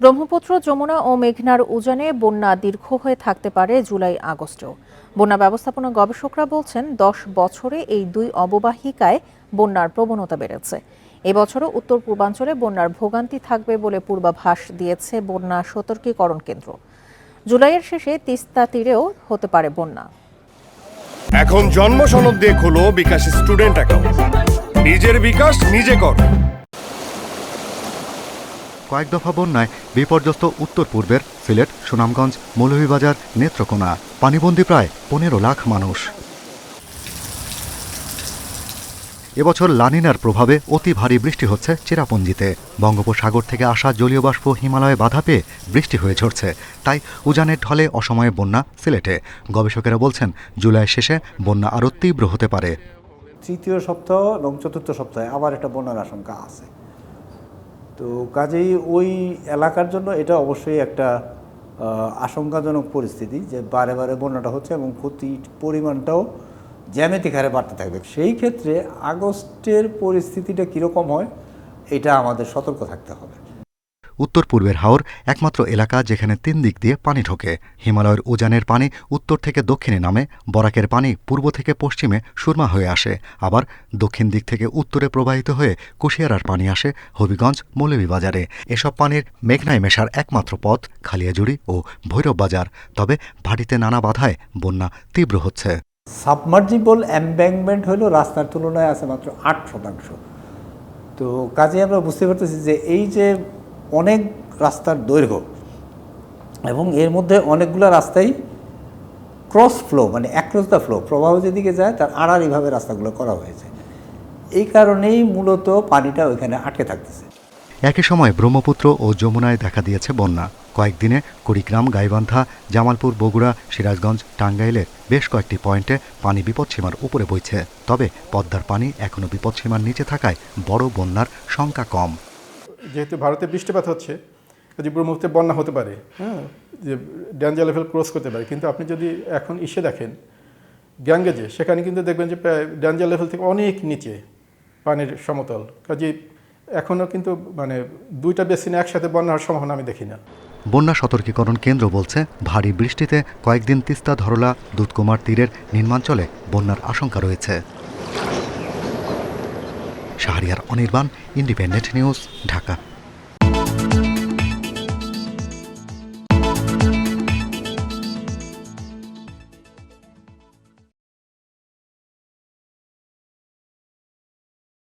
ব্রহ্মপুত্র, যমুনা ও মেঘনার উজানে বন্যা দীর্ঘ হয়ে থাকতে পারে জুলাই আগস্টেও। বন্যা ব্যবস্থাপনা গবেষকরা বলছেন 10 বছরে এই দুই অববাহিকায় বন্যার প্রবণতা বেড়েছে। এবছরও উত্তর পূর্বাঞ্চলে বন্যার ভোগান্তি থাকবে বলে পূর্বাভাস দিয়েছে বন্যা সতর্কীকরণ কেন্দ্র। জুলাইয়ের শেষে তিস্তা তীরেও হতে পারে বন্যা। এখন জন্ম সনদ দিয়ে খোলো বিকাশ স্টুডেন্ট অ্যাকাউন্ট। নিজের বিকাশ নিজে কর। কয়েক দফা বন্যায় বিপর্যস্ত উত্তর পূর্বের সিলেট, সুনামগঞ্জ, মৌলভীবাজার, নেত্রকোনা। পানিবন্দী প্রায় 15 লাখ মানুষ। এবছর লানিনার প্রভাবে অতি ভারী বৃষ্টি হচ্ছে চেরাপুঞ্জিতে। বঙ্গোপসাগর থেকে আসা জলীয় বাষ্প হিমালয়ে বাধা পেয়ে বৃষ্টি হয়ে ঝরছে, তাই উজানের ঢলে অসময়ে বন্যা সিলেটে। গবেষকেরা বলছেন জুলাই শেষে বন্যা আরও তীব্র হতে পারে। তৃতীয় সপ্তাহ এবং চতুর্থ সপ্তাহে আবার একটা বন্যার আশঙ্কা আছে। তো কাজেই ওই এলাকার জন্য এটা অবশ্যই একটা আশঙ্কাজনক পরিস্থিতি যে বারে বারে বন্যাটা হচ্ছে এবং ক্ষতির পরিমাণটাও জ্যামিতিক হারে বাড়তে থাকবে। সেই ক্ষেত্রে আগস্টের পরিস্থিতিটা কীরকম হয় এটা আমাদের সতর্ক থাকতে হবে। উত্তর পূর্বের হাওর একমাত্র এলাকা যেখানে 3 দিক দিয়ে পানি ঢোকে। হিমালয়ের উজানের পানি উত্তর থেকে দক্ষিণে নামে, বরাকের পানি পূর্ব থেকে পশ্চিমে সুরমা হয়ে আসে, আবার দক্ষিণ দিক থেকে উত্তরে প্রবাহিত হয়ে কুশিয়ারার পানি আসে হবিগঞ্জ, মৌলভীবাজারে। এসব পানির মেঘনায় মেশার একমাত্র পথ খালিয়াজুড়ি ও ভৈরব বাজার। তবে ভাটিতে নানা বাধায় বন্যা তীব্র হচ্ছে। সাবমার্জিবল এমব্যাঙ্কমেন্ট হলো রাস্তার তুলনায় আছে মাত্র 8%। তো কাজে আমরা বুঝতে পারতেছি যে এই যে অনেক রাস্তার দৈর্ঘ্য এবং এর মধ্যে অনেকগুলো রাস্তাই ক্রস ফ্লো, মানে অ্যাক্রস দ্য ফ্লো, প্রবাহ যেদিকে যায় তার আড়াআড়িভাবে রাস্তাগুলো করা হয়েছে। এই কারণেই মূলত পানিটা ওইখানে আটকে থাকতেছে। একই সময় ব্রহ্মপুত্র ও যমুনায় দেখা দিয়েছে বন্যা। কয়েকদিনে কুড়িগ্রাম, গাইবান্ধা, জামালপুর, বগুড়া, সিরাজগঞ্জ, টাঙ্গাইলের বেশ কয়েকটি পয়েন্টে পানি বিপদসীমার উপরে বইছে। তবে পদ্মার পানি এখনও বিপদসীমার নিচে থাকায় বড় বন্যার শঙ্কা কম। যেহেতু ভারতে বৃষ্টিপাত হচ্ছে, যদি ব্রহ্মপুত্রে বন্যা হতে পারে, যে ডেঞ্জার লেভেল ক্রস করতে পারে। কিন্তু আপনি যদি এখন দেখেন গ্যাঙ্গেজে, সেখানে কিন্তু দেখবেন যে প্রায় ডেঞ্জার লেভেল থেকে অনেক নিচে পানির সমতল। কাজে এখনও কিন্তু মানে দুইটা বেসিনে একসাথে বন্যা হওয়ার সম্ভাবনা আমি দেখি না। বন্যা সতর্কীকরণ কেন্দ্র বলছে ভারী বৃষ্টিতে কয়েকদিন তিস্তা, ধরলা, দুধকুমার তীরের নিম্নাঞ্চলে বন্যার আশঙ্কা রয়েছে। Shahriar Anirban, independent news, Dhaka.